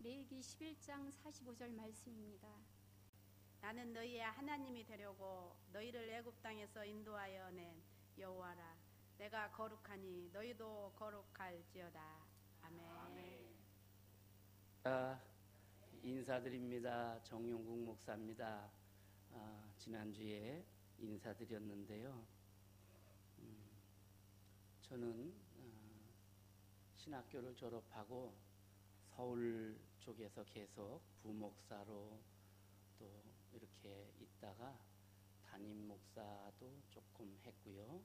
레위기 11장 45절 말씀입니다. 나는 너희의 하나님이 되려고 너희를 애굽 땅에서 인도하여 낸 여호와라. 내가 거룩하니 너희도 거룩할지어다. 아멘. 인사드립니다. 정용국 목사입니다. 지난주에 인사드렸는데요. 저는 신학교를 졸업하고 서울 쪽에서 계속 부목사로 또 이렇게 있다가 담임 목사도 조금 했고요.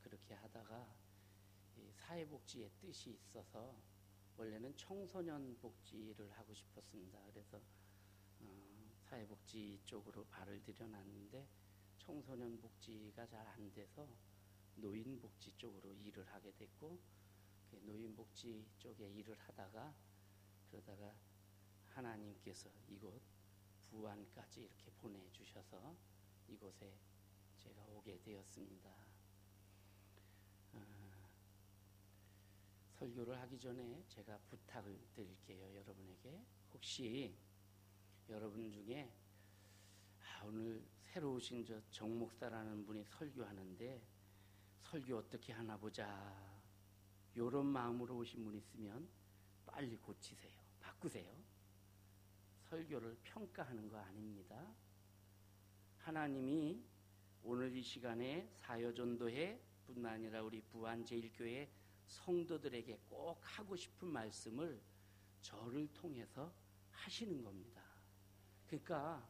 그렇게 하다가 사회복지의 뜻이 있어서 원래는 청소년 복지를 하고 싶었습니다. 그래서 사회복지 쪽으로 발을 들여놨는데 청소년 복지가 잘 안 돼서 노인복지 쪽으로 일을 하게 됐고, 노인복지 쪽에 일을 하다가 그러다가 하나님께서 이곳 부안까지 이렇게 보내주셔서 이곳에 제가 오게 되었습니다. 설교를 하기 전에 제가 부탁을 드릴게요. 여러분에게 혹시 여러분 중에 오늘 새로 오신 저 정목사라는 분이 설교하는데 설교 어떻게 하나 보자, 이런 마음으로 오신 분 있으면 빨리 고치세요. 바꾸세요. 설교를 평가하는 거 아닙니다. 하나님이 오늘 이 시간에 사여전도회 뿐만 아니라 우리 부안제일교회 성도들에게 꼭 하고 싶은 말씀을 저를 통해서 하시는 겁니다. 그러니까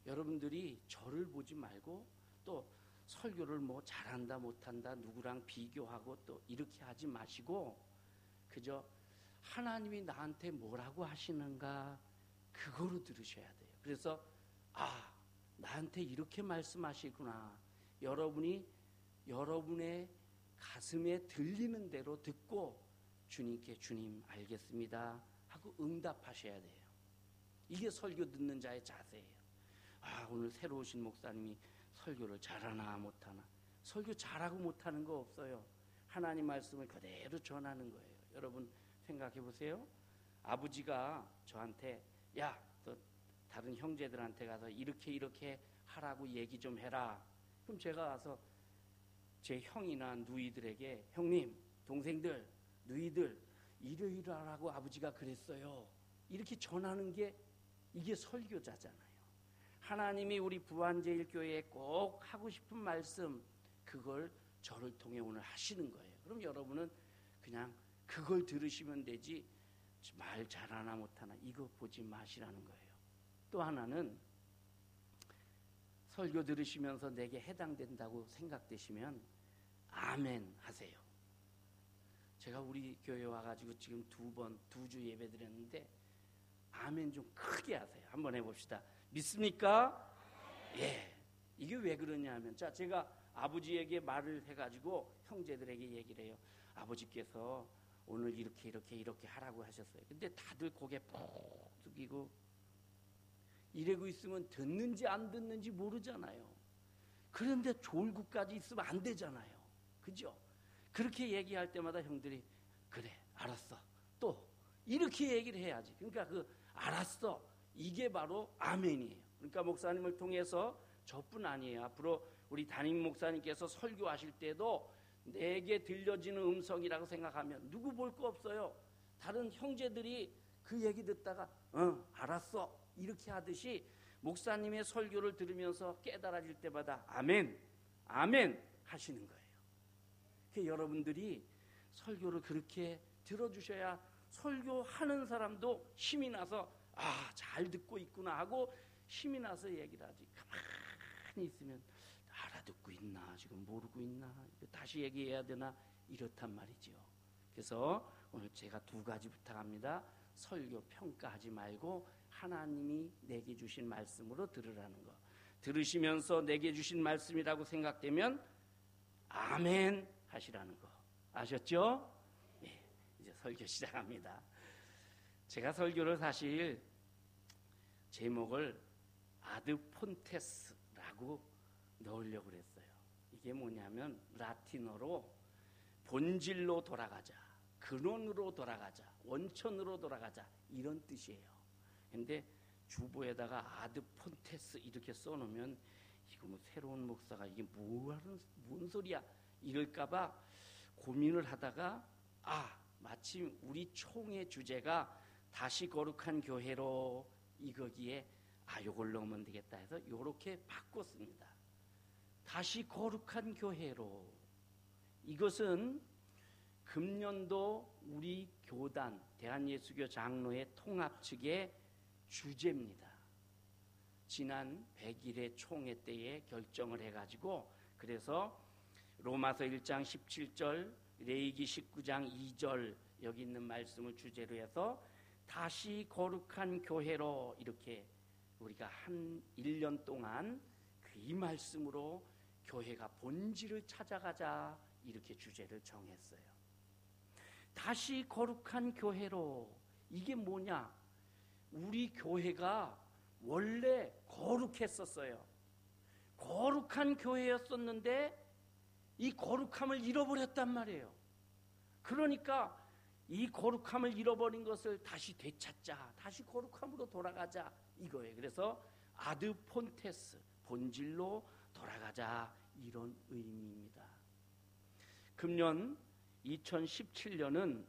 여러분들이 저를 보지 말고 또 설교를 뭐 잘한다 못한다 누구랑 비교하고 또 이렇게 하지 마시고 그저 하나님이 나한테 뭐라고 하시는가 그거로 들으셔야 돼요. 그래서 나한테 이렇게 말씀하시구나. 여러분의 가슴에 들리는 대로 듣고 주님께 주님 알겠습니다 하고 응답하셔야 돼요. 이게 설교 듣는 자의 자세예요. 오늘 새로 오신 목사님이 설교를 잘하나 못하나. 설교 잘하고 못하는 거 없어요. 하나님 말씀을 그대로 전하는 거예요. 여러분 생각해 보세요. 아버지가 저한테 또 다른 형제들한테 가서 이렇게 하라고 얘기 좀 해라. 그럼 제가 가서 제 형이나 누이들에게 형님, 동생들, 누이들 이러이러하라고 아버지가 그랬어요. 이렇게 전하는 게 이게 설교자잖아요. 하나님이 우리 부안제일교회에 꼭 하고 싶은 말씀 그걸 저를 통해 오늘 하시는 거예요. 그럼 여러분은 그냥 그걸 들으시면 되지 말 잘하나 못하나 이거 보지 마시라는 거예요. 또 하나는 설교 들으시면서 내게 해당된다고 생각되시면 아멘 하세요. 제가 우리 교회 와가지고 지금 두 주 예배 드렸는데 아멘 좀 크게 하세요. 한번 해봅시다. 믿습니까? 예. 이게 왜 그러냐 하면 제가 아버지에게 말을 해가지고 형제들에게 얘기를 해요. 아버지께서 오늘 이렇게 하라고 하셨어요. 근데 다들 고개 푹 숙이고 이러고 있으면 듣는지 안 듣는지 모르잖아요. 그런데 졸고까지 있으면 안 되잖아요. 그죠? 그렇게 얘기할 때마다 형들이 그래 알았어 또 이렇게 얘기를 해야지. 그러니까 알았어 이게 바로 아멘이에요. 그러니까 목사님을 통해서 저뿐 아니에요. 앞으로 우리 담임 목사님께서 설교하실 때도 내게 들려지는 음성이라고 생각하면 누구 볼 거 없어요. 다른 형제들이 그 얘기 듣다가 알았어 이렇게 하듯이 목사님의 설교를 들으면서 깨달아질 때마다 아멘 하시는 거예요. 그러니까 여러분들이 설교를 그렇게 들어주셔야 설교하는 사람도 힘이 나서 잘 듣고 있구나 하고 힘이 나서 얘기를 하지. 가만히 있으면 알아듣고 있나 지금 모르고 있나 다시 얘기해야 되나 이렇단 말이죠. 그래서 오늘 제가 두 가지 부탁합니다. 설교 평가하지 말고 하나님이 내게 주신 말씀으로 들으라는 거. 들으시면서 내게 주신 말씀이라고 생각되면 아멘 하시라는 거. 아셨죠? 예, 이제 설교 시작합니다. 제가 설교를 사실 제목을 아드폰테스라고 넣으려고 그랬어요. 이게 뭐냐면 라틴어로 본질로 돌아가자. 근원으로 돌아가자, 원천으로 돌아가자, 이런 뜻이에요. 근데 주보에다가 아드폰테스 이렇게 써놓으면 이거 뭐 새로운 목사가 이게 뭔 소리야 이럴까봐 고민을 하다가 마침 우리 총회 주제가 다시 거룩한 교회로 이거기에 요걸 넣으면 되겠다 해서 요렇게 바꿨습니다. 다시 거룩한 교회로. 이것은 금년도 우리 교단 대한예수교 장로회 통합 측의 주제입니다. 지난 100일의 총회 때에 결정을 해가지고 그래서 로마서 1장 17절, 레위기 19장 2절 여기 있는 말씀을 주제로 해서 다시 거룩한 교회로 이렇게 우리가 한 1년 동안 이 말씀으로 교회가 본질을 찾아가자 이렇게 주제를 정했어요. 다시 거룩한 교회로. 이게 뭐냐? 우리 교회가 원래 거룩했었어요. 거룩한 교회였었는데 이 거룩함을 잃어버렸단 말이에요. 그러니까 이 거룩함을 잃어버린 것을 다시 되찾자, 다시 거룩함으로 돌아가자 이거예요. 그래서 아드폰테스, 본질로 돌아가자, 이런 의미입니다. 금년 2017년은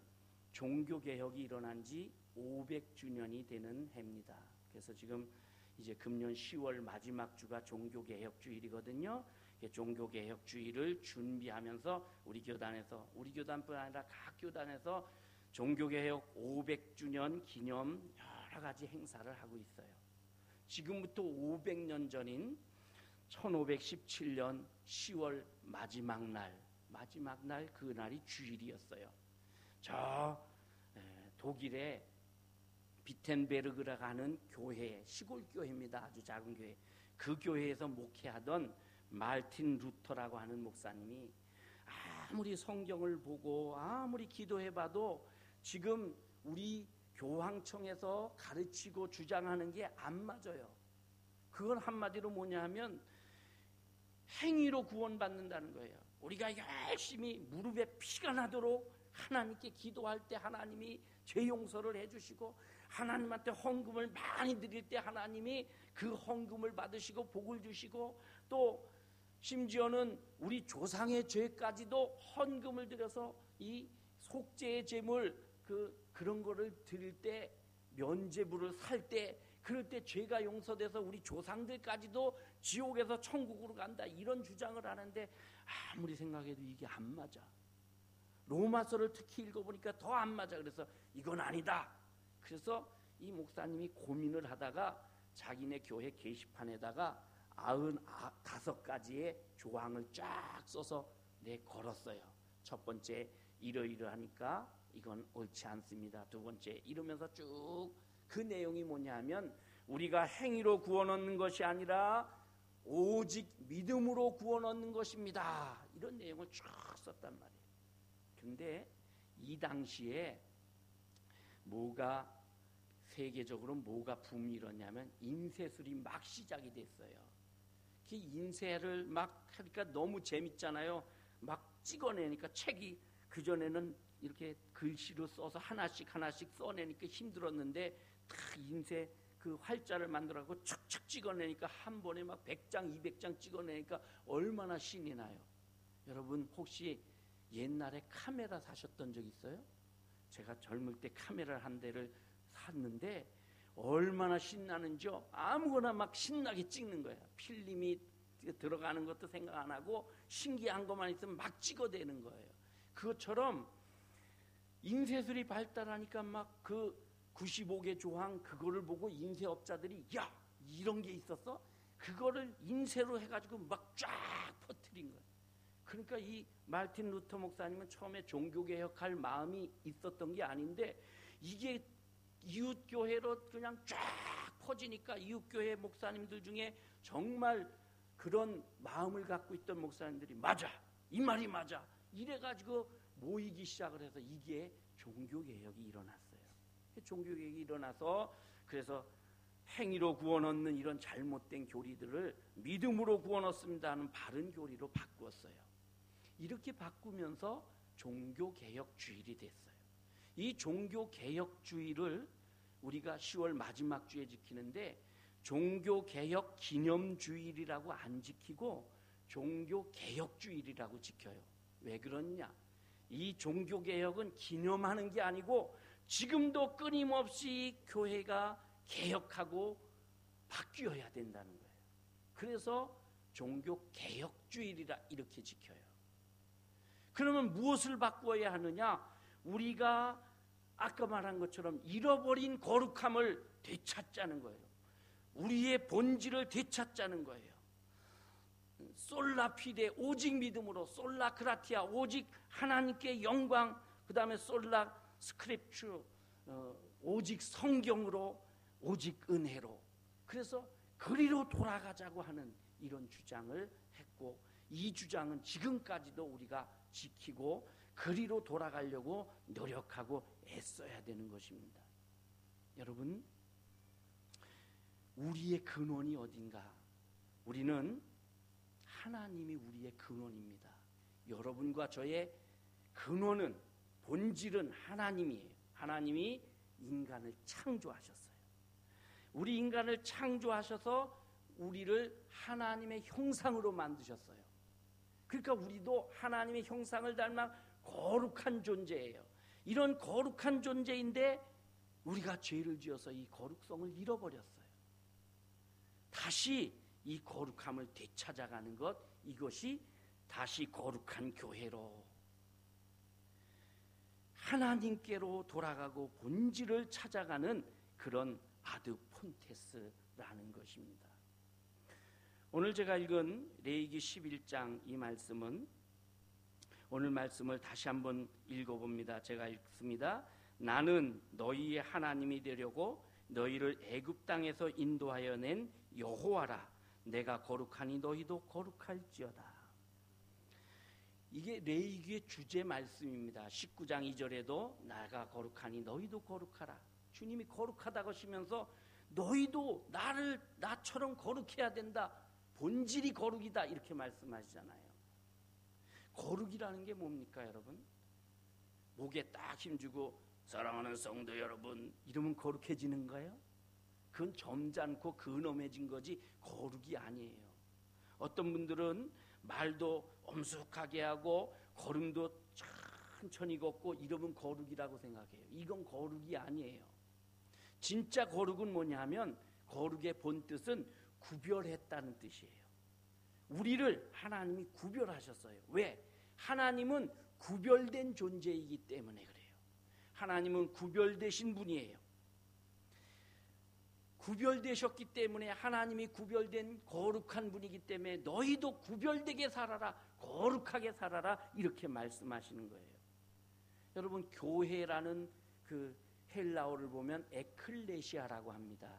종교개혁이 일어난 지 500주년이 되는 해입니다. 그래서 지금 이제 금년 10월 마지막 주가 종교개혁주일이거든요. 종교개혁주일을 준비하면서 우리 교단뿐 아니라 각 교단에서 종교개혁 500주년 기념 여러 가지 행사를 하고 있어요. 지금부터 500년 전인 1517년 10월 마지막 날 그날이 주일이었어요. 저 독일의 비텐베르그라고 하는 교회, 시골 교회입니다. 아주 작은 교회. 그 교회에서 목회하던 말틴 루터라고 하는 목사님이 아무리 성경을 보고 아무리 기도해봐도 지금 우리 교황청에서 가르치고 주장하는 게 안 맞아요. 그건 한마디로 뭐냐 하면 행위로 구원받는다는 거예요. 우리가 열심히 무릎에 피가 나도록 하나님께 기도할 때 하나님이 죄 용서를 해주시고 하나님한테 헌금을 많이 드릴 때 하나님이 그 헌금을 받으시고 복을 주시고 또 심지어는 우리 조상의 죄까지도 헌금을 드려서 이 속죄의 제물 그런 거를 드릴 때 면죄부를 살 때 그럴 때 죄가 용서돼서 우리 조상들까지도 지옥에서 천국으로 간다 이런 주장을 하는데 아무리 생각해도 이게 안 맞아. 로마서를 특히 읽어보니까 더 안 맞아. 그래서 이건 아니다. 그래서 이 목사님이 고민을 하다가 자기네 교회 게시판에다가 95가지의 조항을 쫙 써서 걸었어요. 첫 번째 이러이러하니까 이건 옳지 않습니다. 두 번째 이러면서 쭉 그 내용이 뭐냐 하면 우리가 행위로 구원 얻는 것이 아니라 오직 믿음으로 구원 얻는 것입니다. 이런 내용을 쭉 썼단 말이에요. 근데 이 당시에 세계적으로 뭐가 붐이 일었냐면 인쇄술이 막 시작이 됐어요. 그 인쇄를 막 하니까 너무 재밌잖아요. 막 찍어내니까 책이 그전에는 이렇게 글씨로 써서 하나씩 써내니까 힘들었는데 다 인쇄 그 활자를 만들어갖고 척척 찍어내니까 한 번에 막 100장 200장 찍어내니까 얼마나 신이 나요. 여러분 혹시 옛날에 카메라 사셨던 적 있어요? 제가 젊을 때 카메라 한 대를 샀는데 얼마나 신나는지요. 아무거나 막 신나게 찍는 거야. 필름이 들어가는 것도 생각 안 하고 신기한 것만 있으면 막 찍어대는 거예요. 그것처럼 인쇄술이 발달하니까 막 그 95개 조항 그거를 보고 인쇄업자들이 야 이런 게 있었어? 그거를 인쇄로 해가지고 막 쫙 퍼뜨린 거예요. 그러니까 이 말틴 루터 목사님은 처음에 종교개혁할 마음이 있었던 게 아닌데 이게 이웃교회로 그냥 쫙 퍼지니까 이웃교회 목사님들 중에 정말 그런 마음을 갖고 있던 목사님들이 맞아 이 말이 맞아 이래가지고 모이기 시작을 해서 이게 종교개혁이 일어났어요. 종교개혁이 일어나서 그래서 행위로 구원 얻는 이런 잘못된 교리들을 믿음으로 구원 얻습니다 하는 바른 교리로 바꾸었어요. 이렇게 바꾸면서 종교개혁주일이 됐어요. 이 종교 개혁주의를 우리가 10월 마지막 주에 지키는데 종교 개혁 기념주일이라고 안 지키고 종교 개혁주일이라고 지켜요. 왜 그러냐? 이 종교 개혁은 기념하는 게 아니고 지금도 끊임없이 교회가 개혁하고 바뀌어야 된다는 거예요. 그래서 종교 개혁주일이라 이렇게 지켜요. 그러면 무엇을 바꾸어야 하느냐? 우리가 아까 말한 것처럼 잃어버린 거룩함을 되찾자는 거예요. 우리의 본질을 되찾자는 거예요. 솔라피데 오직 믿음으로, 솔라크라티아 오직 하나님께 영광, 그 다음에 솔라 스크립추 오직 성경으로, 오직 은혜로. 그래서 그리로 돌아가자고 하는 이런 주장을 했고, 이 주장은 지금까지도 우리가 지키고 그리로 돌아가려고 노력하고 애써야 되는 것입니다. 여러분, 우리의 근원이 어딘가? 우리는 하나님이 우리의 근원입니다. 여러분과 저의 근원은, 본질은 하나님이에요. 하나님이 인간을 창조하셨어요. 우리 인간을 창조하셔서 우리를 하나님의 형상으로 만드셨어요. 그러니까 우리도 하나님의 형상을 닮아 거룩한 존재예요. 이런 거룩한 존재인데 우리가 죄를 지어서 이 거룩성을 잃어버렸어요. 다시 이 거룩함을 되찾아가는 것, 이것이 다시 거룩한 교회로, 하나님께로 돌아가고 본질을 찾아가는 그런 아드폰테스라는 것입니다. 오늘 제가 읽은 레위기 11장 이 말씀은, 오늘 말씀을 다시 한번 읽어봅니다. 제가 읽습니다. 나는 너희의 하나님이 되려고 너희를 애굽 땅에서 인도하여 낸 여호와라. 내가 거룩하니 너희도 거룩할지어다. 이게 레위기의 주제 말씀입니다. 19장 2절에도 나가 거룩하니 너희도 거룩하라. 주님이 거룩하다고 하시면서 너희도 나처럼 거룩해야 된다. 본질이 거룩이다. 이렇게 말씀하시잖아요. 거룩이라는 게 뭡니까, 여러분? 목에 딱 힘주고 사랑하는 성도 여러분 이러면 거룩해지는 거예요? 그건 점잖고 근엄해진 거지 거룩이 아니에요. 어떤 분들은 말도 엄숙하게 하고 걸음도 천천히 걷고 이러면 거룩이라고 생각해요. 이건 거룩이 아니에요. 진짜 거룩은 뭐냐면, 거룩의 본뜻은 구별했다는 뜻이에요. 우리를 하나님이 구별하셨어요. 왜? 하나님은 구별된 존재이기 때문에 그래요. 하나님은 구별되신 분이에요. 구별되셨기 때문에, 하나님이 구별된 거룩한 분이기 때문에 너희도 구별되게 살아라, 거룩하게 살아라, 이렇게 말씀하시는 거예요. 여러분, 교회라는 그 헬라어를 보면 에클레시아라고 합니다.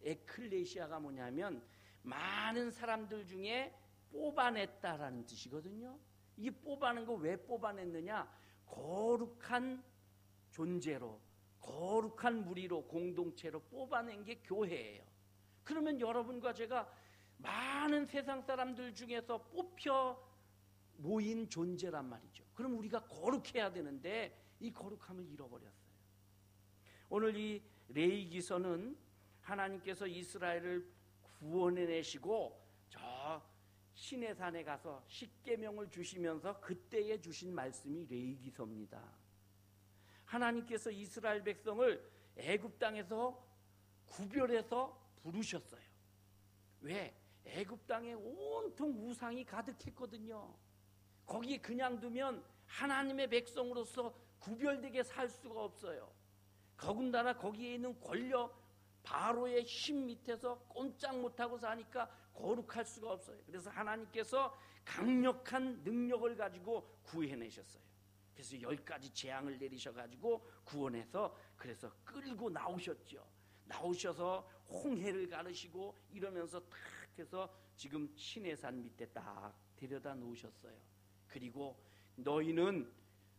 에클레시아가 뭐냐면 많은 사람들 중에 뽑아냈다라는 뜻이거든요. 이 뽑아낸 거 왜 뽑아냈느냐? 거룩한 존재로, 거룩한 무리로, 공동체로 뽑아낸 게 교회예요. 그러면 여러분과 제가 많은 세상 사람들 중에서 뽑혀 모인 존재란 말이죠. 그럼 우리가 거룩해야 되는데 이 거룩함을 잃어버렸어요. 오늘 이 레위기서는 하나님께서 이스라엘을 구원해내시고 저 시내산에 가서 십계명을 주시면서 그때에 주신 말씀이 레위기서입니다. 하나님께서 이스라엘 백성을 애굽 땅에서 구별해서 부르셨어요. 왜? 애굽 땅에 온통 우상이 가득했거든요. 거기에 그냥 두면 하나님의 백성으로서 구별되게 살 수가 없어요. 더군다나 거기에 있는 권력, 바로의 힘 밑에서 꼼짝 못하고 사니까 거룩할 수가 없어요. 그래서 하나님께서 강력한 능력을 가지고 구해내셨어요. 그래서 10가지 재앙을 내리셔가지고 구원해서, 그래서 끌고 나오셨죠. 나오셔서 홍해를 가르시고 이러면서 탁 해서 지금 시내산 밑에 딱 데려다 놓으셨어요. 그리고 너희는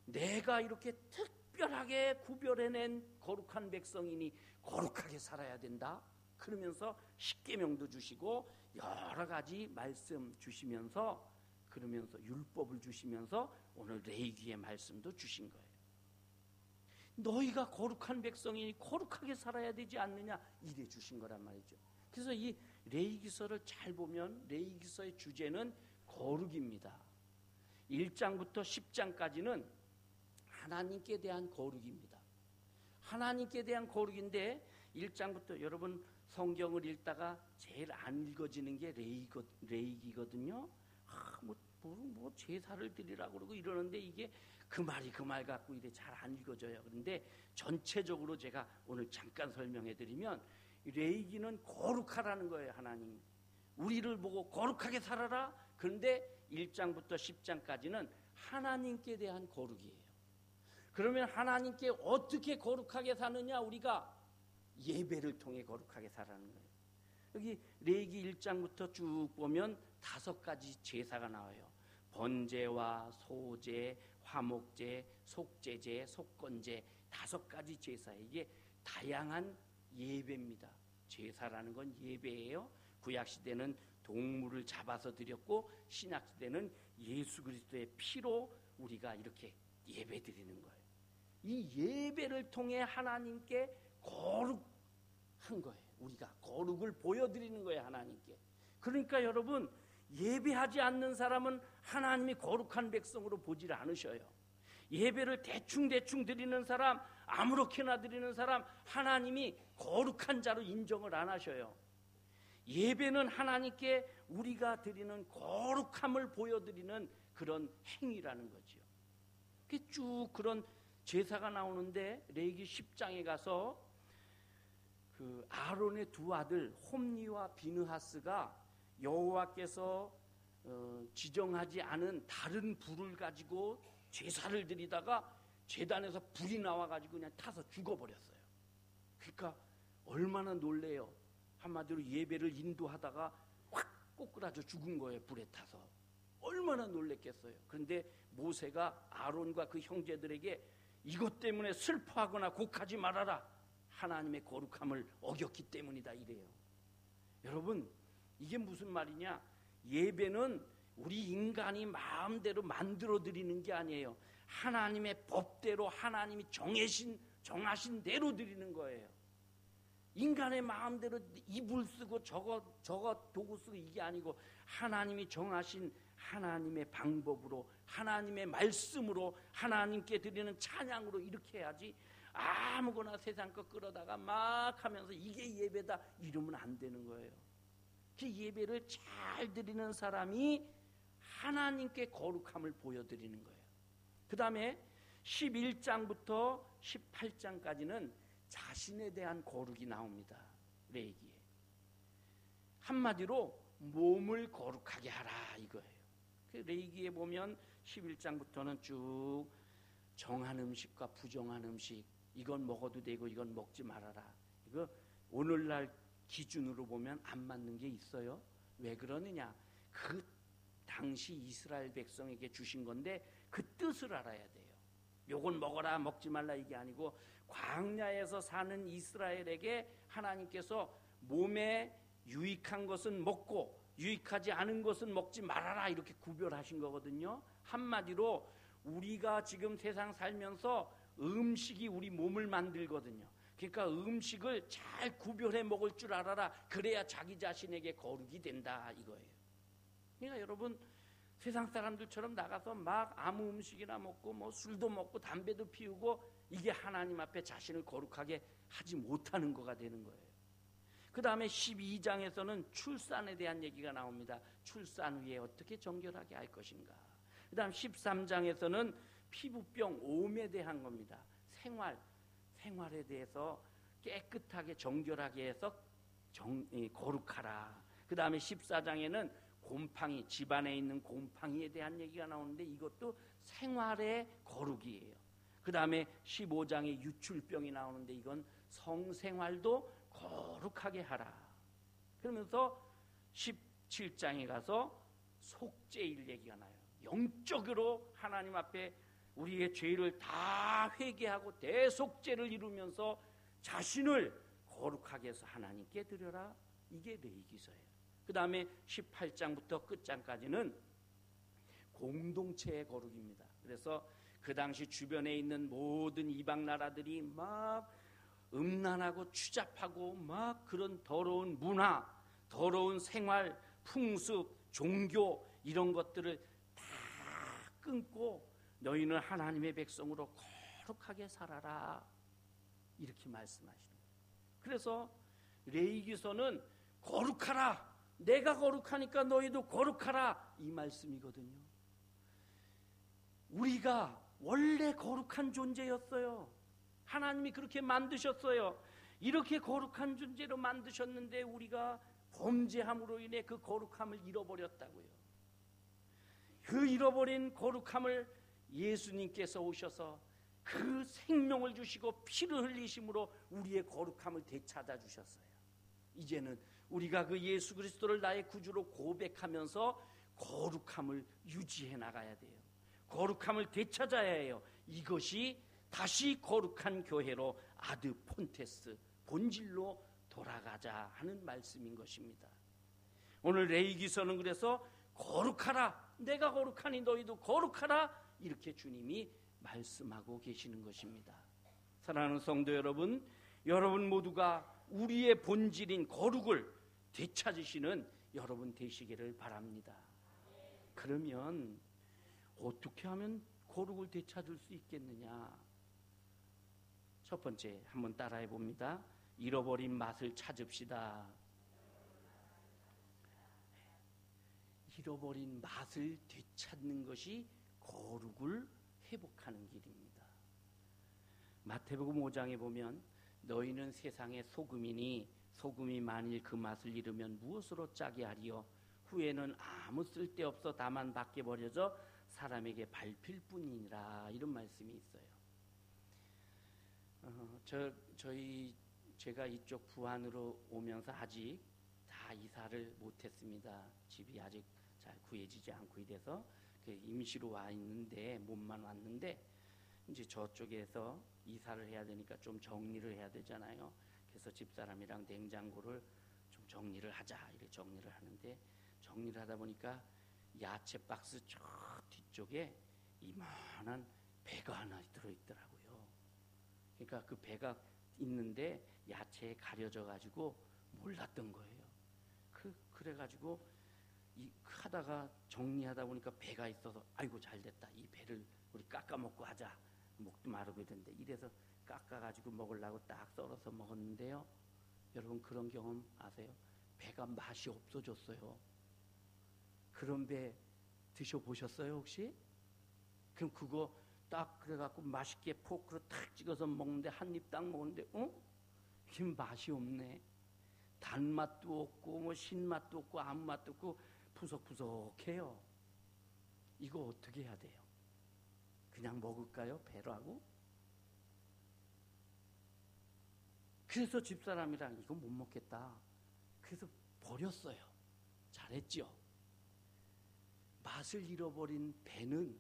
내가 이렇게 특별하게 구별해낸 거룩한 백성이니 거룩하게 살아야 된다. 그러면서 십계명도 주시고 여러 가지 말씀 주시면서, 그러면서 율법을 주시면서 오늘 레위기의 말씀도 주신 거예요. 너희가 거룩한 백성이니 거룩하게 살아야 되지 않느냐 이래 주신 거란 말이죠. 그래서 이 레위기서를 잘 보면 레위기서의 주제는 거룩입니다. 1장부터 10장까지는 하나님께 대한 거룩입니다. 하나님께 대한 거룩인데 1장부터 여러분 성경을 읽다가 제일 안 읽어지는 게 레위기거든요. 뭐 제사를 드리라고 그러고 이러는데 이게 그 말 갖고 이래 잘 안 읽어져요. 그런데 전체적으로 제가 오늘 잠깐 설명해 드리면 레위기는 거룩하라는 거예요. 하나님 우리를 보고 거룩하게 살아라. 그런데 1장부터 10장까지는 하나님께 대한 거룩이에요. 그러면 하나님께 어떻게 거룩하게 사느냐? 우리가 예배를 통해 거룩하게 살아는 거예요. 여기 레위기 1장부터 쭉 보면 5가지 제사가 나와요. 번제와 소제, 화목제, 속제제, 속건제 5가지 제사. 이게 다양한 예배입니다. 제사라는 건 예배예요. 구약시대는 동물을 잡아서 드렸고 신약시대는 예수 그리스도의 피로 우리가 이렇게 예배 드리는 거예요. 이 예배를 통해 하나님께 거룩한 거예요. 우리가 거룩을 보여드리는 거예요. 하나님께. 그러니까 여러분 예배하지 않는 사람은 하나님이 거룩한 백성으로 보질 않으셔요. 예배를 대충 드리는 사람, 아무렇게나 드리는 사람 하나님이 거룩한 자로 인정을 안 하셔요. 예배는 하나님께 우리가 드리는 거룩함을 보여드리는 그런 행위라는 거죠. 쭉 그런 제사가 나오는데 레위기 10장에 가서 그 아론의 두 아들 홈니와 비느하스가 여호와께서 지정하지 않은 다른 불을 가지고 제사를 드리다가 제단에서 불이 나와가지고 그냥 타서 죽어버렸어요. 그러니까 얼마나 놀래요. 한마디로 예배를 인도하다가 확 꼬꾸라져 죽은 거예요. 불에 타서. 얼마나 놀랬겠어요. 그런데 모세가 아론과 그 형제들에게 이것 때문에 슬퍼하거나 곡하지 말아라. 하나님의 거룩함을 어겼기 때문이다 이래요. 여러분 이게 무슨 말이냐? 예배는 우리 인간이 마음대로 만들어 드리는 게 아니에요. 하나님의 법대로 하나님이 정하신 대로 드리는 거예요. 인간의 마음대로 이불 쓰고 저거 도구 쓰고 이게 아니고 하나님이 정하신 하나님의 방법으로 하나님의 말씀으로 하나님께 드리는 찬양으로 이렇게 해야지 아무거나 세상 것 끌어다가 막 하면서 이게 예배다 이러면 안 되는 거예요. 그 예배를 잘 드리는 사람이 하나님께 거룩함을 보여드리는 거예요. 그 다음에 11장부터 18장까지는 자신에 대한 거룩이 나옵니다. 레위기에. 한마디로 몸을 거룩하게 하라 이거예요. 그 레위기에 보면 11장부터는 쭉 정한 음식과 부정한 음식 이건 먹어도 되고 이건 먹지 말아라. 이거 오늘날 기준으로 보면 안 맞는 게 있어요. 왜 그러느냐? 그 당시 이스라엘 백성에게 주신 건데 그 뜻을 알아야 돼요. 요건 먹어라 먹지 말라 이게 아니고 광야에서 사는 이스라엘에게 하나님께서 몸에 유익한 것은 먹고 유익하지 않은 것은 먹지 말아라 이렇게 구별하신 거거든요. 한마디로 우리가 지금 세상 살면서 음식이 우리 몸을 만들거든요. 그러니까 음식을 잘 구별해 먹을 줄 알아라. 그래야 자기 자신에게 거룩이 된다 이거예요. 그러니까 여러분 세상 사람들처럼 나가서 막 아무 음식이나 먹고 뭐 술도 먹고 담배도 피우고 이게 하나님 앞에 자신을 거룩하게 하지 못하는 거가 되는 거예요. 그 다음에 12장에서는 출산에 대한 얘기가 나옵니다. 출산 후에 어떻게 정결하게 할 것인가. 그 다음 13장에서는 피부병, 오음에 대한 겁니다. 생활에 대해서 깨끗하게 정결하게 해서 거룩하라. 그 다음에 14장에는 곰팡이, 집안에 있는 곰팡이에 대한 얘기가 나오는데 이것도 생활의 거룩이에요. 그 다음에 15장에 유출병이 나오는데 이건 성생활도 거룩하게 하라. 그러면서 17장에 가서 속죄일 얘기가 나요. 영적으로 하나님 앞에 우리의 죄를 다 회개하고 대속죄를 이루면서 자신을 거룩하게 해서 하나님께 드려라. 이게 레위기서예요. 그 다음에 18장부터 끝장까지는 공동체의 거룩입니다. 그래서 그 당시 주변에 있는 모든 이방 나라들이 막 음란하고 추잡하고 막 그런 더러운 문화, 더러운 생활, 풍습, 종교 이런 것들을 다 끊고 너희는 하나님의 백성으로 거룩하게 살아라 이렇게 말씀하시는 거예요. 그래서 레위기서는 거룩하라, 내가 거룩하니까 너희도 거룩하라 이 말씀이거든요. 우리가 원래 거룩한 존재였어요. 하나님이 그렇게 만드셨어요. 이렇게 거룩한 존재로 만드셨는데 우리가 범죄함으로 인해 그 거룩함을 잃어버렸다고요. 그 잃어버린 거룩함을 예수님께서 오셔서 그 생명을 주시고 피를 흘리심으로 우리의 거룩함을 되찾아 주셨어요. 이제는 우리가 그 예수 그리스도를 나의 구주로 고백하면서 거룩함을 유지해 나가야 돼요. 거룩함을 되찾아야 해요. 이것이 다시 거룩한 교회로 아드 폰테스 본질로 돌아가자 하는 말씀인 것입니다. 오늘 레위기서는 그래서 거룩하라, 내가 거룩하니 너희도 거룩하라 이렇게 주님이 말씀하고 계시는 것입니다. 사랑하는 성도 여러분, 여러분 모두가 우리의 본질인 거룩을 되찾으시는 여러분 되시기를 바랍니다. 그러면 어떻게 하면 거룩을 되찾을 수 있겠느냐? 첫 번째 한번 따라해 봅니다. 잃어버린 맛을 찾읍시다. 잃어버린 맛을 되찾는 것이 거룩을 회복하는 길입니다. 마태복음 5장에 보면 너희는 세상의 소금이니 소금이 만일 그 맛을 잃으면 무엇으로 짜게 하리요? 후에는 아무 쓸데없어 다만 밖에 버려져 사람에게 밟힐 뿐이니라 이런 말씀이 있어요. 제가 이쪽 부안으로 오면서 아직 다 이사를 못했습니다. 집이 아직 잘 구해지지 않고 이래서 임시로 와 있는데 몸만 왔는데 이제 저쪽에서 이사를 해야 되니까 좀 정리를 해야 되잖아요. 그래서 집사람이랑 냉장고를 좀 정리를 하자 이렇게 정리를 하는데 정리를 하다 보니까 야채 박스 저 뒤쪽에 이만한 배가 하나 들어있더라고요. 그러니까 그 배가 있는데 야채에 가려져 가지고 몰랐던 거예요. 그래가지고 하다가 정리하다 보니까 배가 있어서 아이고 잘됐다, 이 배를 우리 깎아 먹고 하자, 목도 마르게 된대. 이래서 깎아가지고 먹으려고 딱 썰어서 먹었는데요. 여러분 그런 경험 아세요? 배가 맛이 없어졌어요. 그런 배 드셔보셨어요 혹시? 그럼 그거 딱 그래갖고 맛있게 포크로 탁 찍어서 먹는데 한 입 딱 먹는데 이게 맛이 없네. 단맛도 없고 뭐 신맛도 없고 아무 맛도 없고 푸석푸석해요. 이거 어떻게 해야 돼요? 그냥 먹을까요? 배라고? 그래서 집사람이랑 이거 못 먹겠다. 그래서 버렸어요. 잘했죠? 맛을 잃어버린 배는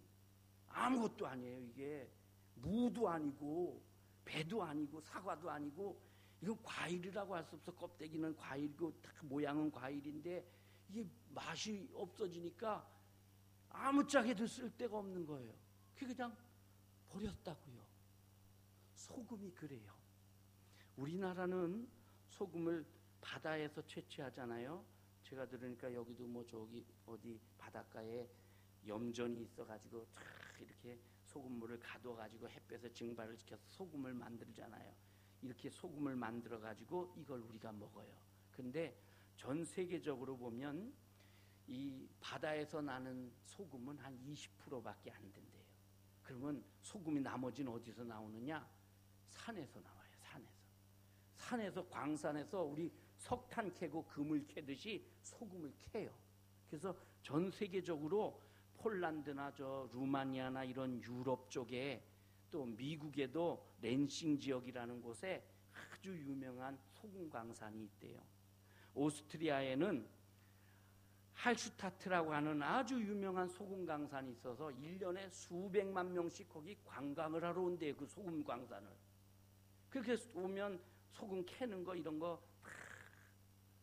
아무것도 아니에요. 이게 무도 아니고 배도 아니고 사과도 아니고 이건 과일이라고 할 수 없어. 껍데기는 과일이고 딱 모양은 과일인데 이게 맛이 없어지니까 아무짝에도 쓸데가 없는 거예요. 그냥 버렸다고요. 소금이 그래요. 우리나라는 소금을 바다에서 채취하잖아요. 제가 들으니까 여기도 뭐 저기 어디 바닷가에 염전이 있어가지고 쫙 이렇게 소금물을 가둬가지고 햇볕에 증발을 시켜서 소금을 만들잖아요. 이렇게 소금을 만들어가지고 이걸 우리가 먹어요. 근데 전 세계적으로 보면 이 바다에서 나는 소금은 한 20%밖에 안 된대요. 그러면 소금이 나머지는 어디서 나오느냐? 산에서 나와요. 산에서 광산에서 우리 석탄 캐고 금을 캐듯이 소금을 캐요. 그래서 전 세계적으로 폴란드나 저 루마니아나 이런 유럽 쪽에 또 미국에도 랜싱 지역이라는 곳에 아주 유명한 소금 광산이 있대요. 오스트리아에는 할슈타트라고 하는 아주 유명한 소금 광산이 있어서 1년에 수백만 명씩 거기 관광을 하러 온대요. 그 소금 광산을. 그렇게 오면 소금 캐는 거 이런 거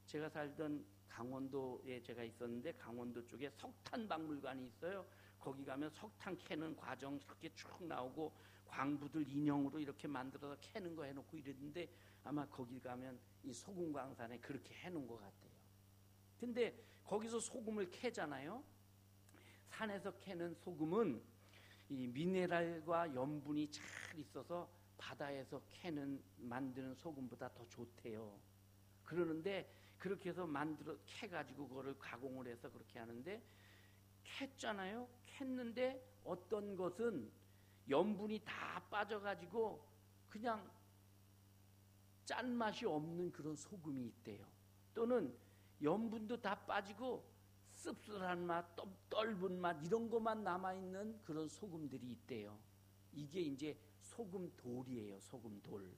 제가 살던 강원도에 제가 있었는데 강원도 쪽에 석탄 박물관이 있어요. 거기 가면 석탄 캐는 과정 이렇게 쭉 나오고 광부들 인형으로 이렇게 만들어서 캐는 거 해놓고 이랬는데 아마 거기 가면 이 소금 광산에 그렇게 해놓은 것 같아요. 근데 거기서 소금을 캐잖아요. 산에서 캐는 소금은 이 미네랄과 염분이 잘 있어서 바다에서 만드는 소금보다 더 좋대요. 그러는데 그렇게 해서 캐가지고 그거를 가공을 해서 그렇게 하는데 캤잖아요. 캤는데 어떤 것은 염분이 다 빠져가지고 그냥 짠맛이 없는 그런 소금이 있대요. 또는 염분도 다 빠지고 씁쓸한 맛, 떫은 맛 이런 것만 남아있는 그런 소금들이 있대요. 이게 이제 소금돌이에요. 소금돌.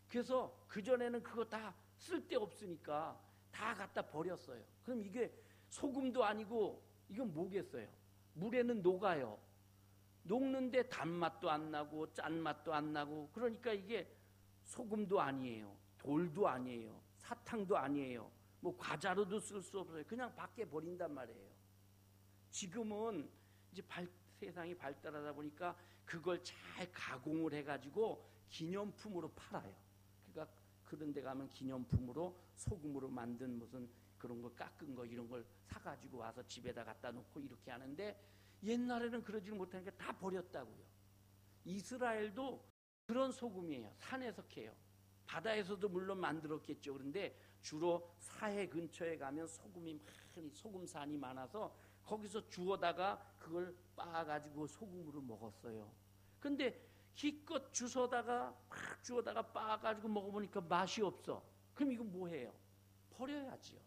그래서 그전에는 그거 다 쓸데없으니까 다 갖다 버렸어요. 그럼 이게 소금도 아니고 이건 뭐겠어요? 물에는 녹아요. 녹는데 단맛도 안 나고 짠맛도 안 나고 그러니까 이게 소금도 아니에요. 돌도 아니에요. 사탕도 아니에요. 뭐 과자로도 쓸 수 없어요. 그냥 밖에 버린단 말이에요. 지금은 이제 세상이 발달하다 보니까 그걸 잘 가공을 해가지고 기념품으로 팔아요. 그러니까 그런 데 가면 기념품으로 소금으로 만든 무슨 그런 거 깎은 거 이런 걸 사가지고 와서 집에다 갖다 놓고 이렇게 하는데 옛날에는 그러지 못하니까 다 버렸다고요. 이스라엘도 그런 소금이에요. 산에서 캐요. 바다에서도 물론 만들었겠죠. 그런데 주로 사해 근처에 가면 소금산이 많아서 거기서 주워다가 그걸 빻아가지고 소금으로 먹었어요. 근데 기껏 주워다가 빻아가지고 먹어보니까 맛이 없어. 그럼 이거 뭐해요? 버려야지요.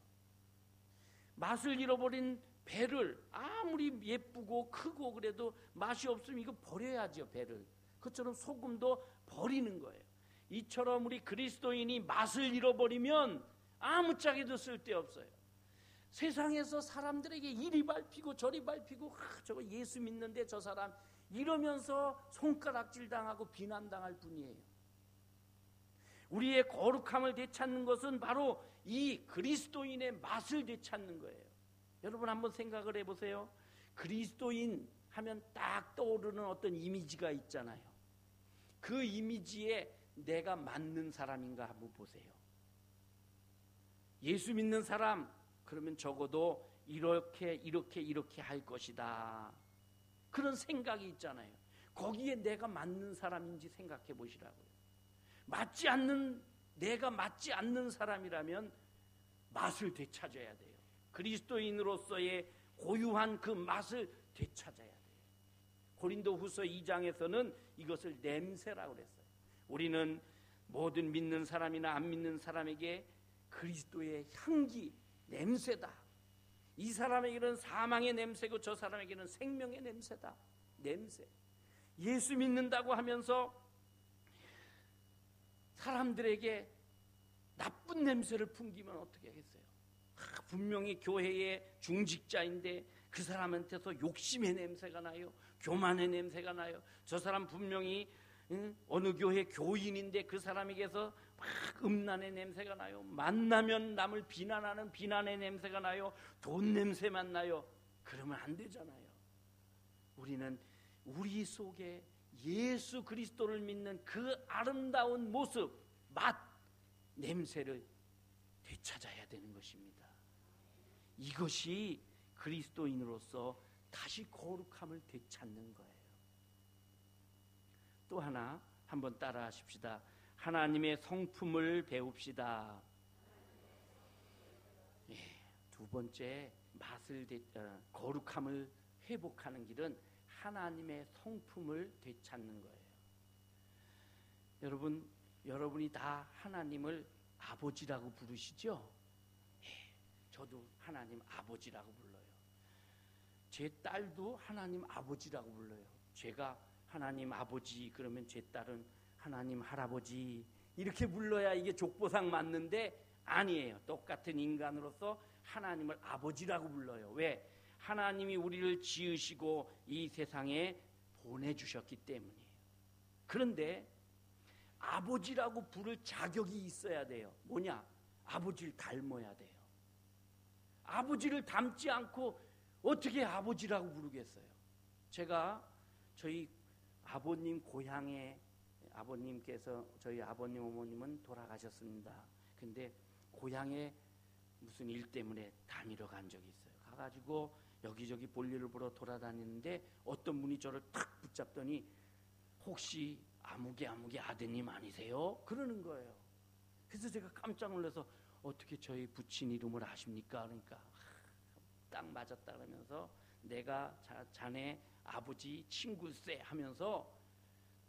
맛을 잃어버린 배를 아무리 예쁘고 크고 그래도 맛이 없으면 이거 버려야죠. 배를. 그처럼 소금도 버리는 거예요. 이처럼 우리 그리스도인이 맛을 잃어버리면 아무짝에도 쓸데없어요. 세상에서 사람들에게 이리 밟히고 저리 밟히고 저거 예수 믿는데 저 사람 이러면서 손가락질 당하고 비난당할 뿐이에요. 우리의 거룩함을 되찾는 것은 바로 이 그리스도인의 맛을 되찾는 거예요. 여러분 한번 생각을 해보세요. 그리스도인 하면 딱 떠오르는 어떤 이미지가 있잖아요. 그 이미지에 내가 맞는 사람인가 한번 보세요. 예수 믿는 사람 그러면 적어도 이렇게 할 것이다. 그런 생각이 있잖아요. 거기에 내가 맞는 사람인지 생각해 보시라고요. 내가 맞지 않는 사람이라면 맛을 되찾아야 돼요. 그리스도인으로서의 고유한 그 맛을 되찾아야 돼요. 고린도후서 2장에서는 이것을 냄새라고 그랬어요. 우리는 모든 믿는 사람이나 안 믿는 사람에게 그리스도의 향기, 냄새다. 이 사람에게는 사망의 냄새고 저 사람에게는 생명의 냄새다. 냄새. 예수 믿는다고 하면서 사람들에게 나쁜 냄새를 풍기면 어떻게 하겠어요? 분명히 교회의 중직자인데 그 사람한테서 욕심의 냄새가 나요. 교만의 냄새가 나요. 저 사람 분명히 어느 교회 교인인데 그 사람에게서 막 음란의 냄새가 나요. 만나면 남을 비난하는 비난의 냄새가 나요. 돈 냄새만 나요. 그러면 안 되잖아요. 우리는 우리 속에 예수 그리스도를 믿는 그 아름다운 모습, 맛, 냄새를 되찾아야 되는 것입니다. 이것이 그리스도인으로서 다시 거룩함을 되찾는 거예요. 또 하나 한번 따라 하십시다. 하나님의 성품을 배웁시다. 두 번째 거룩함을 회복하는 길은 하나님의 성품을 되찾는 거예요. 여러분이 다 하나님을 아버지라고 부르시죠? 저도 하나님 아버지라고 불러요. 제 딸도 하나님 아버지라고 불러요. 제가 하나님 아버지 그러면 제 딸은 하나님 할아버지 이렇게 불러야 이게 족보상 맞는데 아니에요. 똑같은 인간으로서 하나님을 아버지라고 불러요. 왜? 하나님이 우리를 지으시고 이 세상에 보내주셨기 때문이에요. 그런데 아버지라고 부를 자격이 있어야 돼요. 뭐냐? 아버지를 닮아야 돼요. 아버지를 닮지 않고 어떻게 아버지라고 부르겠어요? 제가 저희 아버님 고향에 아버님께서 저희 아버님 어머님은 돌아가셨습니다. 근데 고향에 무슨 일 때문에 다니러 간 적이 있어요. 가가지고 여기저기 볼일을 보러 돌아다니는데 어떤 분이 저를 탁 붙잡더니 혹시 아무개 아드님 아니세요? 그러는 거예요. 그래서 제가 깜짝 놀라서 어떻게 저희 부친 이름을 아십니까? 그러니까 딱 맞았다 그러면서 내가 자네 아버지 친구세 하면서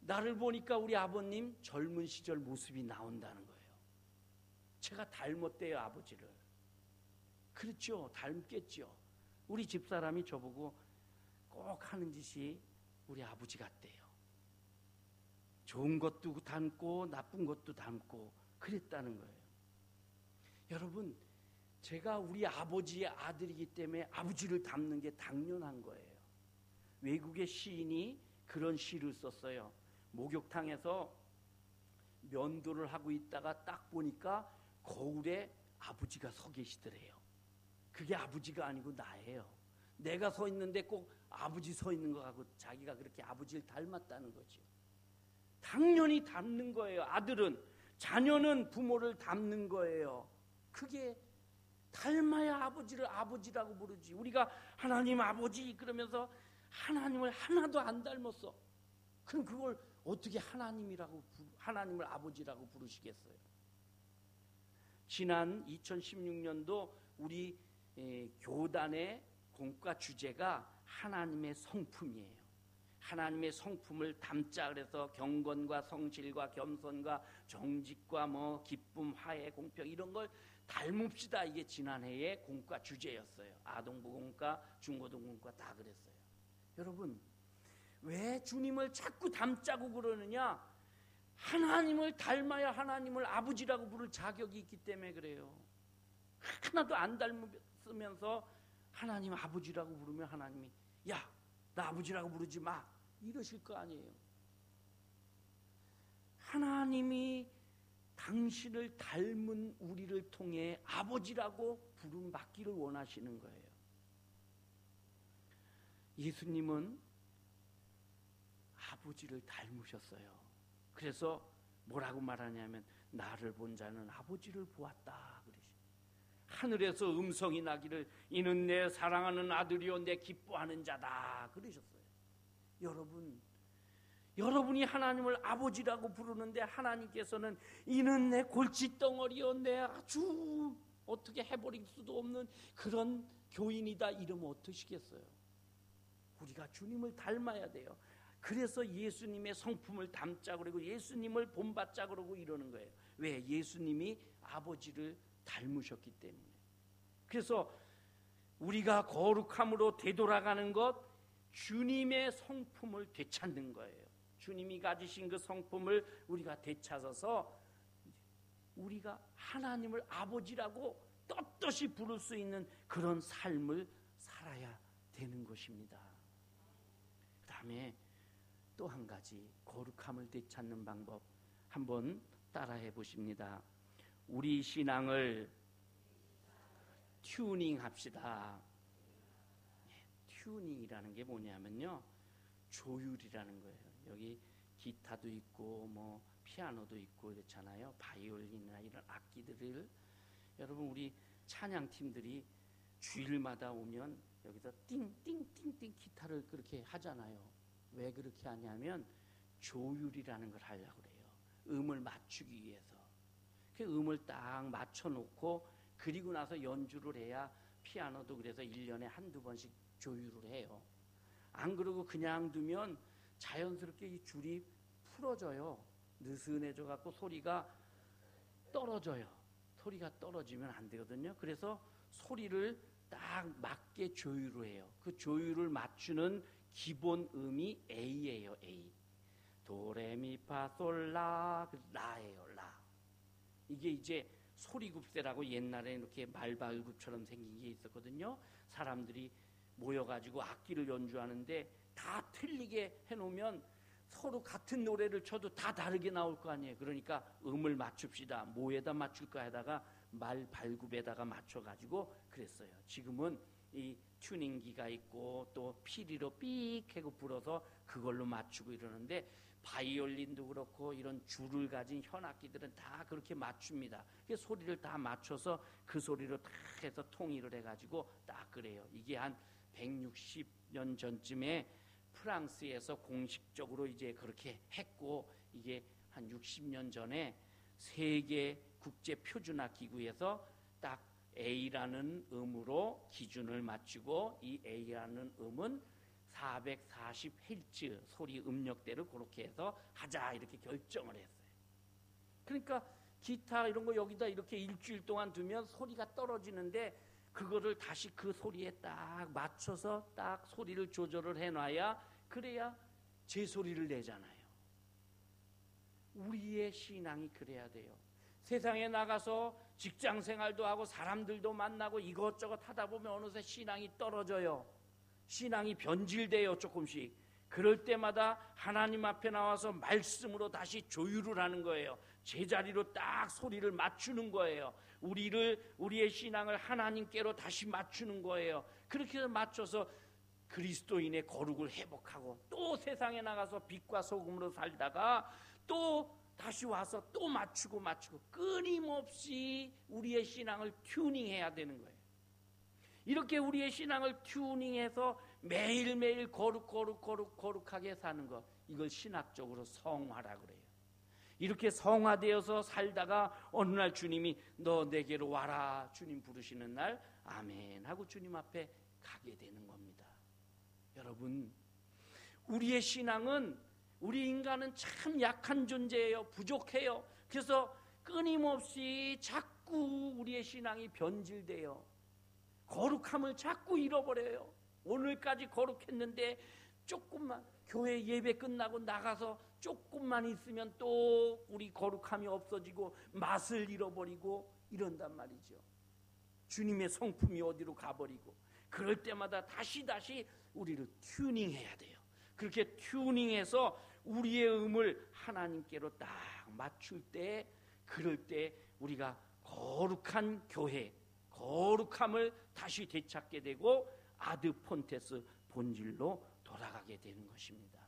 나를 보니까 우리 아버님 젊은 시절 모습이 나온다는 거예요. 제가 닮았대요, 아버지를. 그렇죠, 닮겠죠. 우리 집사람이 저보고 꼭 하는 짓이 우리 아버지 같대요. 좋은 것도 닮고 나쁜 것도 닮고 그랬다는 거예요. 여러분, 제가 우리 아버지의 아들이기 때문에 아버지를 닮는 게 당연한 거예요. 외국의 시인이 그런 시를 썼어요. 목욕탕에서 면도를 하고 있다가 딱 보니까 거울에 아버지가 서 계시더래요. 그게 아버지가 아니고 나예요. 내가 서 있는데 꼭 아버지 서 있는 거 같고 자기가 그렇게 아버지를 닮았다는 거죠. 당연히 닮는 거예요. 아들은, 자녀는 부모를 닮는 거예요. 그게 닮아야 아버지를 아버지라고 부르지. 우리가 하나님 아버지 그러면서 하나님을 하나도 안 닮았어. 그럼 그걸 어떻게 하나님을 아버지라고 부르시겠어요? 지난 2016년도 우리 교단의 공과 주제가 하나님의 성품이에요. 하나님의 성품을 담자 그래서 경건과 성실과 겸손과 정직과 기쁨, 화해, 공평 이런 걸 닮읍시다. 이게 지난해의 공과 주제였어요. 아동부 공과, 중고등 공과 다 그랬어요. 여러분, 왜 주님을 자꾸 닮자고 그러느냐? 하나님을 닮아야 하나님을 아버지라고 부를 자격이 있기 때문에 그래요. 하나도 안 닮으면서 하나님 아버지라고 부르면 하나님이 야, 나 아버지라고 부르지 마 이러실 거 아니에요. 하나님이 당신을 닮은 우리를 통해 아버지라고 부름받기를 원하시는 거예요. 예수님은 아버지를 닮으셨어요. 그래서 뭐라고 말하냐면 나를 본 자는 아버지를 보았다 그러시. 하늘에서 음성이 나기를 이는 내 사랑하는 아들이요 내 기뻐하는 자다 그러셨어요. 여러분이 하나님을 아버지라고 부르는데 하나님께서는 이는 내 골칫덩어리요 내 아주 어떻게 해버릴 수도 없는 그런 교인이다 이러면 어떠시겠어요? 우리가 주님을 닮아야 돼요. 그래서 예수님의 성품을 담자 그러고 예수님을 본받자 그러고 이러는 거예요. 왜? 예수님이 아버지를 닮으셨기 때문에. 그래서 우리가 거룩함으로 되돌아가는 것, 주님의 성품을 되찾는 거예요. 주님이 가지신 그 성품을 우리가 되찾아서 우리가 하나님을 아버지라고 떳떳이 부를 수 있는 그런 삶을 살아야 되는 것입니다. 그 다음에 또 한 가지 거룩함을 되찾는 방법 한번 따라해 보십니다. 우리 신앙을 튜닝합시다. 튜닝이라는 게 뭐냐면요, 조율이라는 거예요. 여기 기타도 있고 피아노도 있고 그렇잖아요. 바이올린이나 이런 악기들을 여러분 우리 찬양팀들이 주일마다 오면 여기서 띵띵띵띵 기타를 그렇게 하잖아요. 왜 그렇게 하냐면 조율이라는 걸 하려고 그래요. 음을 맞추기 위해서. 그 음을 딱 맞춰놓고 그리고 나서 연주를 해야 피아노도 그래서 1년에 한두 번씩 조율을 해요. 안 그러고 그냥 두면 자연스럽게 이 줄이 풀어져요. 느슨해져 갖고 소리가 떨어져요. 소리가 떨어지면 안 되거든요. 그래서 소리를 딱 맞게 조율을 해요. 그 조율을 맞추는 기본 음이 A예요. A. 도레미파솔라 라예요. 라. 이게 이제 소리굽새라고 옛날에 이렇게 말발굽처럼 생긴 게 있었거든요. 사람들이 모여가지고 악기를 연주하는데 다 틀리게 해놓으면 서로 같은 노래를 쳐도 다 다르게 나올 거 아니에요. 그러니까 음을 맞춥시다. 뭐에다 맞출까 하다가 말발굽에다가 맞춰가지고 그랬어요. 지금은 이 튜닝기가 있고 또 피리로 삑 하고 불어서 그걸로 맞추고 이러는데 바이올린도 그렇고 이런 줄을 가진 현악기들은 다 그렇게 맞춥니다. 그 소리를 다 맞춰서 그 소리로 다 해서 통일을 해가지고 딱 그래요. 이게 한 160년 전쯤에 프랑스에서 공식적으로 이제 그렇게 했고, 이게 한 60년 전에 세계 국제 표준화 기구에서 딱 A라는 음으로 기준을 맞추고, 이 A라는 음은 440Hz 소리 음역대를 그렇게 해서 하자 이렇게 결정을 했어요. 그러니까 기타 이런 거 여기다 이렇게 일주일 동안 두면 소리가 떨어지는데, 그거를 다시 그 소리에 딱 맞춰서 딱 소리를 조절을 해놔야, 그래야 제 소리를 내잖아요. 우리의 신앙이 그래야 돼요. 세상에 나가서 직장 생활도 하고 사람들도 만나고 이것저것 하다 보면 어느새 신앙이 떨어져요. 신앙이 변질돼요, 조금씩. 그럴 때마다 하나님 앞에 나와서 말씀으로 다시 조율을 하는 거예요. 제자리로 딱 소리를 맞추는 거예요. 우리의 신앙을 하나님께로 다시 맞추는 거예요. 그렇게 해서 맞춰서 그리스도인의 거룩을 회복하고, 또 세상에 나가서 빛과 소금으로 살다가 또 다시 와서 또 맞추고 끊임없이 우리의 신앙을 튜닝해야 되는 거예요. 이렇게 우리의 신앙을 튜닝해서 매일매일 거룩하게 사는 것, 이걸 신학적으로 성화라 그래요. 이렇게 성화되어서 살다가 어느 날 주님이 너 내게로 와라, 주님 부르시는 날 아멘 하고 주님 앞에 가게 되는 겁니다. 여러분, 우리의 신앙은, 우리 인간은 참 약한 존재예요. 부족해요. 그래서 끊임없이 자꾸 우리의 신앙이 변질돼요. 거룩함을 자꾸 잃어버려요. 오늘까지 거룩했는데 조금만, 교회 예배 끝나고 나가서 조금만 있으면 또 우리 거룩함이 없어지고 맛을 잃어버리고 이런단 말이죠. 주님의 성품이 어디로 가버리고, 그럴 때마다 다시 우리를 튜닝해야 돼요. 그렇게 튜닝해서 우리의 음을 하나님께로 딱 맞출 때, 그럴 때 우리가 거룩한 교회, 거룩함을 다시 되찾게 되고 아드 폰테스 본질로 돌아가게 되는 것입니다.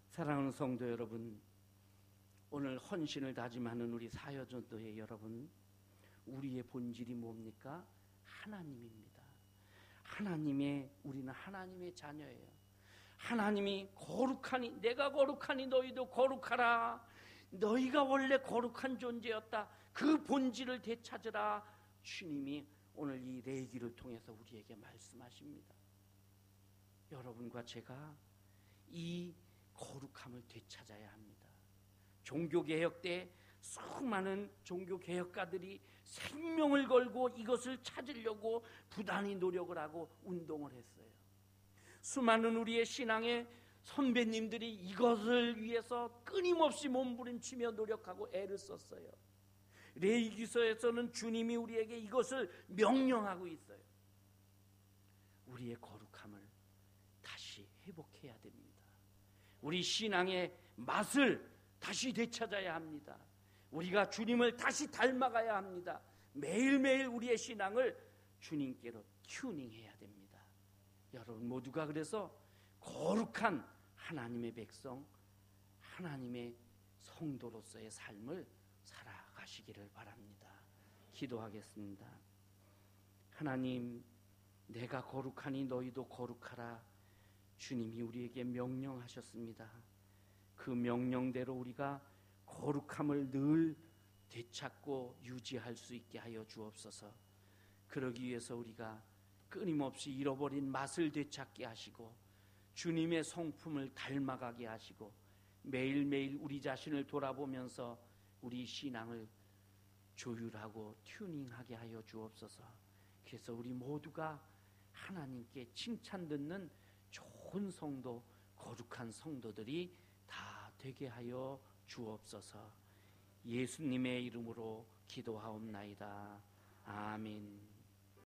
사랑하는 성도 여러분, 오늘 헌신을 다짐하는 우리 사여전도회 여러분, 우리의 본질이 뭡니까? 하나님입니다. 우리는 하나님의 자녀예요. 하나님이 거룩하니, 내가 거룩하니 너희도 거룩하라. 너희가 원래 거룩한 존재였다. 그 본질을 되찾으라. 주님이 오늘 이 레위기를 통해서 우리에게 말씀하십니다. 여러분과 제가 이 거룩함을 되찾아야 합니다. 종교개혁 때 수많은 종교개혁가들이 생명을 걸고 이것을 찾으려고 부단히 노력을 하고 운동을 했어요. 수많은 우리의 신앙의 선배님들이 이것을 위해서 끊임없이 몸부림치며 노력하고 애를 썼어요. 레위기서에서는 주님이 우리에게 이것을 명령하고 있어요. 우리의 거룩함을 다시 회복해야 됩니다. 우리 신앙의 맛을 다시 되찾아야 합니다. 우리가 주님을 다시 닮아가야 합니다. 매일매일 우리의 신앙을 주님께로 튜닝해야 됩니다. 여러분 모두가 그래서 거룩한 하나님의 백성, 하나님의 성도로서의 삶을 살아가시기를 바랍니다. 기도하겠습니다. 하나님, 내가 거룩하니 너희도 거룩하라. 주님이 우리에게 명령하셨습니다. 그 명령대로 우리가 거룩함을 늘 되찾고 유지할 수 있게 하여 주옵소서. 그러기 위해서 우리가 끊임없이 잃어버린 맛을 되찾게 하시고, 주님의 성품을 닮아가게 하시고, 매일매일 우리 자신을 돌아보면서 우리 신앙을 조율하고 튜닝하게 하여 주옵소서. 그래서 우리 모두가 하나님께 칭찬 듣는 좋은 성도, 거룩한 성도들이 다 되게 하여 주옵소서. 예수님의 이름으로 기도하옵나이다. 아멘.